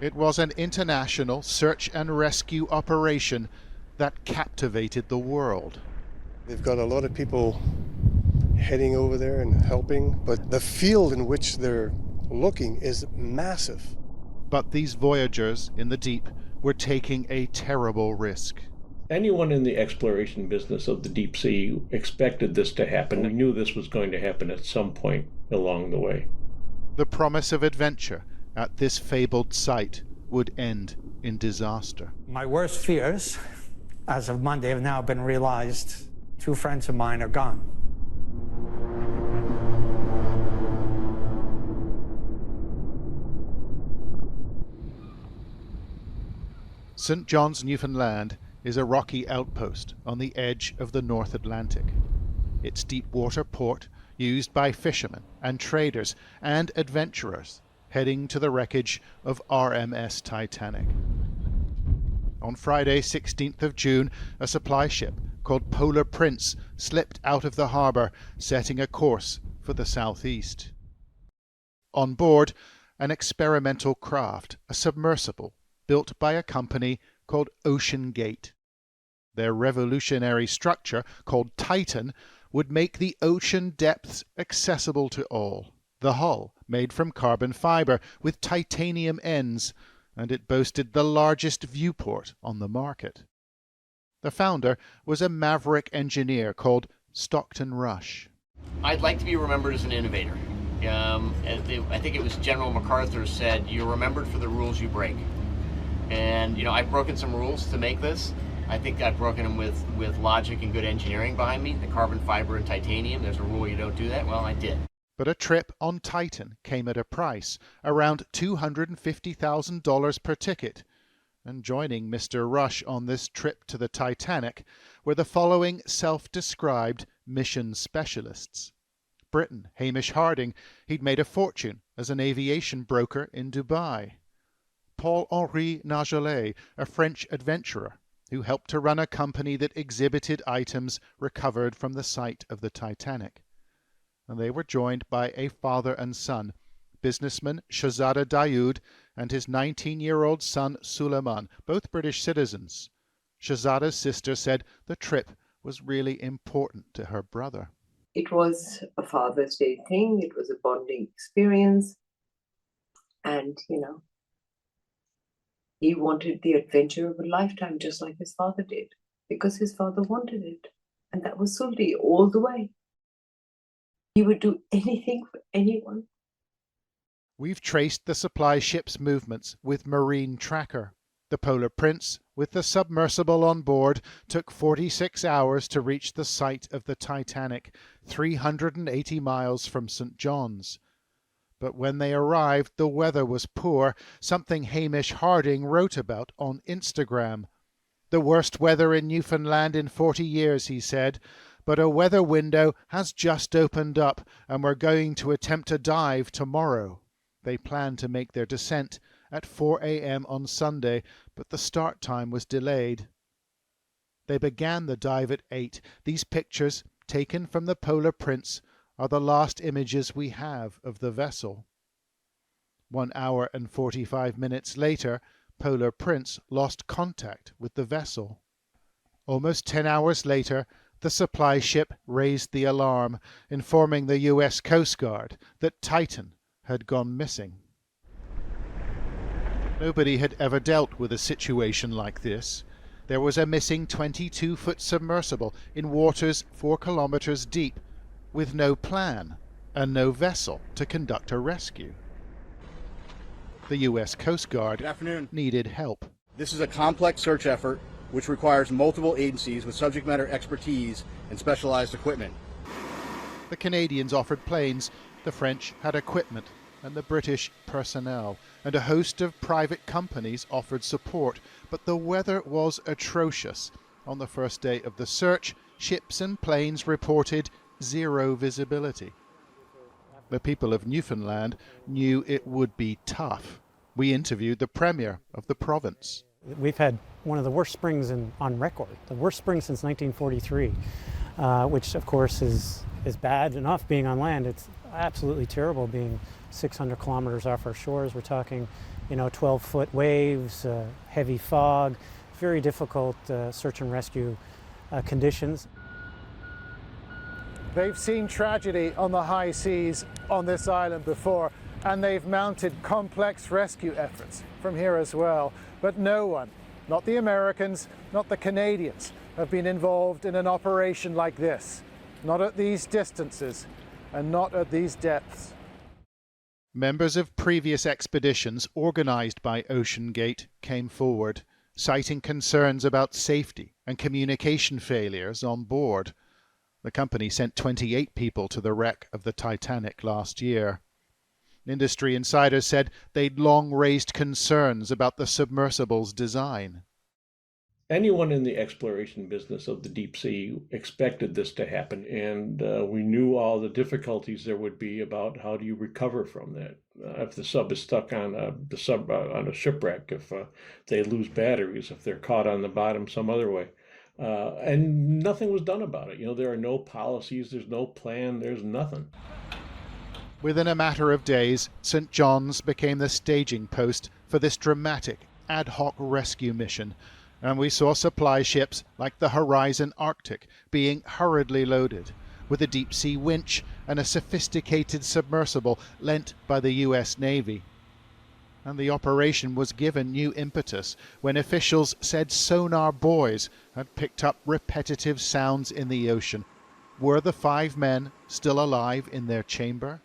It was an international search and rescue operation that captivated the world. They've got a lot of people heading over there and helping, but the field in which they're looking is massive. But these voyagers in the deep were taking a terrible risk. Anyone in the exploration business of the deep sea expected this to happen. We knew this was going to happen at some point along the way. The promise of adventure at this fabled site would end in disaster. My worst fears, as of Monday, have now been realized. 2 friends of mine are gone. St. John's, Newfoundland is a rocky outpost on the edge of the North Atlantic. It's deep-water port used by fishermen and traders and adventurers heading to the wreckage of RMS Titanic. On Friday, 16th of June, a supply ship called Polar Prince slipped out of the harbour, setting a course for the southeast. On board, an experimental craft, a submersible, built by a company called Ocean Gate. Their revolutionary structure, called Titan, would make the ocean depths accessible to all. The hull, made from carbon fibre with titanium ends, and it boasted the largest viewport on the market. The founder was a maverick engineer called Stockton Rush. I'd like to be remembered as an innovator. I think it was General MacArthur said, "You're remembered for the rules you break." And I've broken some rules to make this. I think I've broken them with logic and good engineering behind me. The carbon fiber and titanium, there's a rule you don't do that. Well, I did. But a trip on Titan came at a price, around $250,000 per ticket. And joining Mr. Rush on this trip to the Titanic were the following self-described mission specialists. Briton Hamish Harding, he'd made a fortune as an aviation broker in Dubai. Paul-Henri Nagelet, a French adventurer who helped to run a company that exhibited items recovered from the site of the Titanic. And they were joined by a father and son, businessman Shahzada Dayoud and his 19-year-old son Suleiman, both British citizens. Shahzada's sister said the trip was really important to her brother. It was a Father's Day thing. It was a bonding experience. And, he wanted the adventure of a lifetime, just like his father did, because his father wanted it. And that was Sulti all the way. He would do anything for anyone. We've traced the supply ship's movements with Marine Tracker. The Polar Prince, with the submersible on board, took 46 hours to reach the site of the Titanic, 380 miles from St. John's. But when they arrived, the weather was poor, something Hamish Harding wrote about on Instagram. The worst weather in Newfoundland in 40 years, he said, but a weather window has just opened up and we're going to attempt a dive tomorrow. They planned to make their descent at 4 a.m. on Sunday, but the start time was delayed. They began the dive at 8. These pictures, taken from the Polar Prince, are the last images we have of the vessel. 1 hour and 45 minutes later, Polar Prince lost contact with the vessel. Almost 10 hours later, the supply ship raised the alarm, informing the U.S. Coast Guard that Titan had gone missing. Nobody had ever dealt with a situation like this. There was a missing 22-foot submersible in waters 4 kilometers deep, with no plan and no vessel to conduct a rescue. The U.S. Coast Guard needed help. This is a complex search effort which requires multiple agencies with subject matter expertise and specialized equipment. The Canadians offered planes, the French had equipment, and the British personnel, and a host of private companies offered support, but the weather was atrocious. On the first day of the search, ships and planes reported 0 visibility. The people of Newfoundland knew it would be tough. We interviewed the Premier of the province. We've had one of the worst springs on record, the worst spring since 1943, which of course is bad enough being on land. It's Absolutely terrible being 600 kilometers off our shores. We're talking, 12-foot waves, heavy fog, very difficult search and rescue conditions. They've seen tragedy on the high seas on this island before, and they've mounted complex rescue efforts from here as well. But no one, not the Americans, not the Canadians, have been involved in an operation like this. Not at these distances, and not at these depths. Members of previous expeditions organised by OceanGate came forward, citing concerns about safety and communication failures on board. The company sent 28 people to the wreck of the Titanic last year. Industry insiders said they'd long raised concerns about the submersible's design. Anyone in the exploration business of the deep sea expected this to happen, and we knew all the difficulties there would be about how do you recover from that. If the sub is stuck on a shipwreck, if they lose batteries, if they're caught on the bottom some other way. And nothing was done about it. There are no policies, there's no plan, there's nothing. Within a matter of days, St. John's became the staging post for this dramatic ad hoc rescue mission, and we saw supply ships like the Horizon Arctic being hurriedly loaded, with a deep-sea winch and a sophisticated submersible lent by the US Navy. And the operation was given new impetus when officials said sonar buoys had picked up repetitive sounds in the ocean. Were the 5 men still alive in their chamber?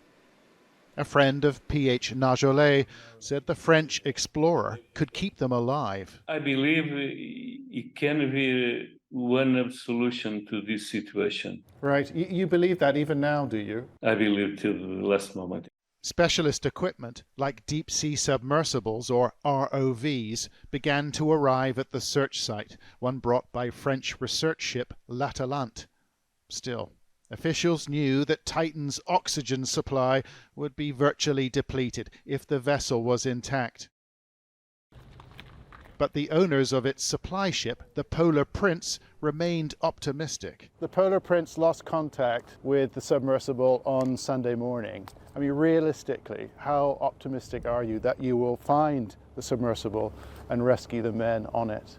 A friend of P.H. Najolet said the French explorer could keep them alive. I believe it can be one solution to this situation. Right. You believe that even now, do you? I believe till the last moment. Specialist equipment like deep-sea submersibles, or ROVs, began to arrive at the search site, one brought by French research ship L'Atalante. Still, officials knew that Titan's oxygen supply would be virtually depleted if the vessel was intact. But the owners of its supply ship, the Polar Prince, remained optimistic. The Polar Prince lost contact with the submersible on Sunday morning. I mean, realistically, how optimistic are you that you will find the submersible and rescue the men on it?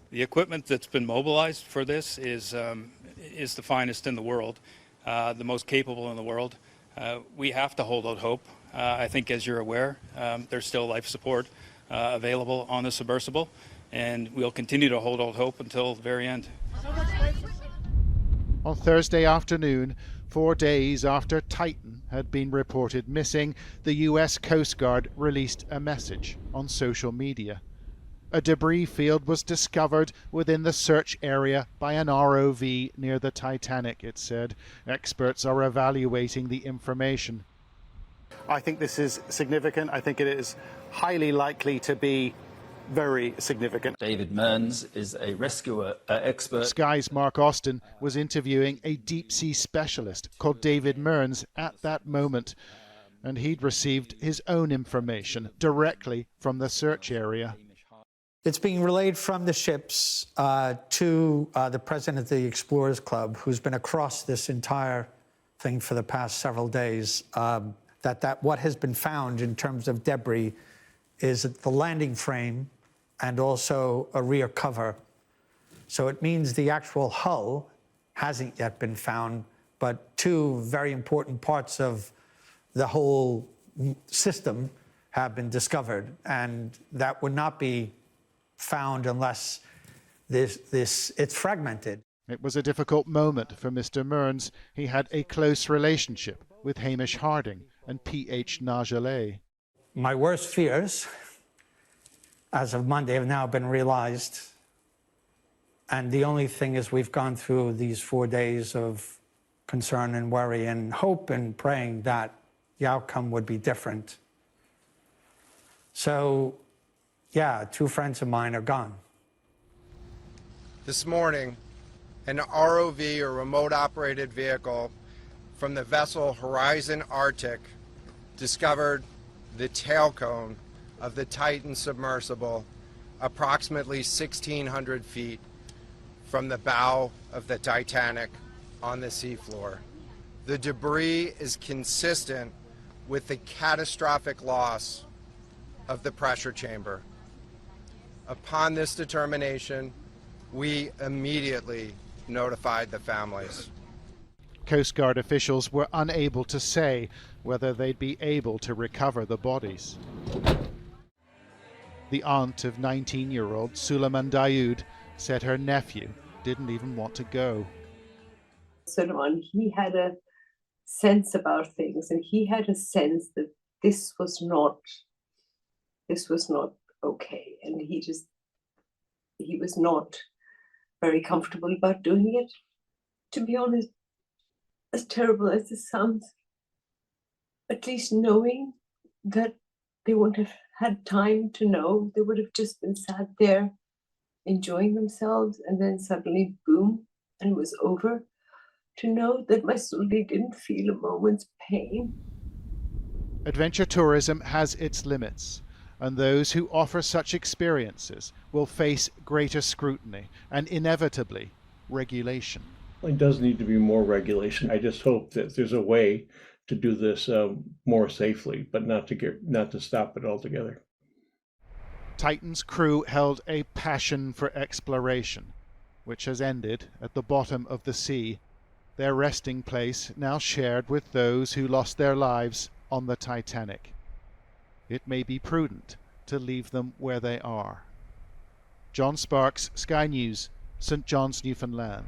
The equipment that's been mobilized for this is the finest in the world, the most capable in the world. We have to hold out hope. I think, as you're aware, there's still life support available on the submersible, and we'll continue to hold out hope until the very end. On Thursday afternoon, 4 days after Titan had been reported missing, the US Coast Guard released a message on social media. A debris field was discovered within the search area by an ROV near the Titanic, it said. Experts are evaluating the information. I think this is significant. I think it is highly likely to be very significant. David Mearns is a rescue expert. Sky's Mark Austin was interviewing a deep-sea specialist called David Mearns at that moment, and he'd received his own information directly from the search area. It's being relayed from the ships to the president of the Explorers Club, who's been across this entire thing for the past several days, that what has been found in terms of debris is the landing frame and also a rear cover. So it means the actual hull hasn't yet been found, but 2 very important parts of the whole system have been discovered, and that would not be found unless it's fragmented. It was a difficult moment for Mr. Mearns. He had a close relationship with Hamish Harding and P.H. Najolet. My worst fears, as of Monday, have now been realized. And the only thing is we've gone through these 4 days of concern and worry and hope and praying that the outcome would be different. So, yeah, 2 friends of mine are gone. This morning, an ROV, or remote operated vehicle, from the vessel Horizon Arctic discovered the tail cone of the Titan submersible approximately 1,600 feet from the bow of the Titanic on the seafloor. the debris is consistent with the catastrophic loss of the pressure chamber. Upon this determination, we immediately notified the families. Coast Guard officials were unable to say whether they'd be able to recover the bodies. The aunt of 19-year-old Suleiman Daoud said her nephew didn't even want to go. Suleiman, he had a sense about things, and he had a sense that this was not okay, and he was not very comfortable about doing it. To be honest, as terrible as this sounds, at least knowing that they wouldn't have had time to know, they would have just been sat there enjoying themselves, and then suddenly boom, and it was over. To know that my Sully didn't feel a moment's pain. Adventure tourism has its limits, and those who offer such experiences will face greater scrutiny and inevitably regulation. It does need to be more regulation. I just hope that there's a way to do this more safely, but not to stop it altogether. Titan's crew held a passion for exploration, which has ended at the bottom of the sea, their resting place now shared with those who lost their lives on the Titanic. It may be prudent to leave them where they are. John Sparks, Sky News, St. John's, Newfoundland.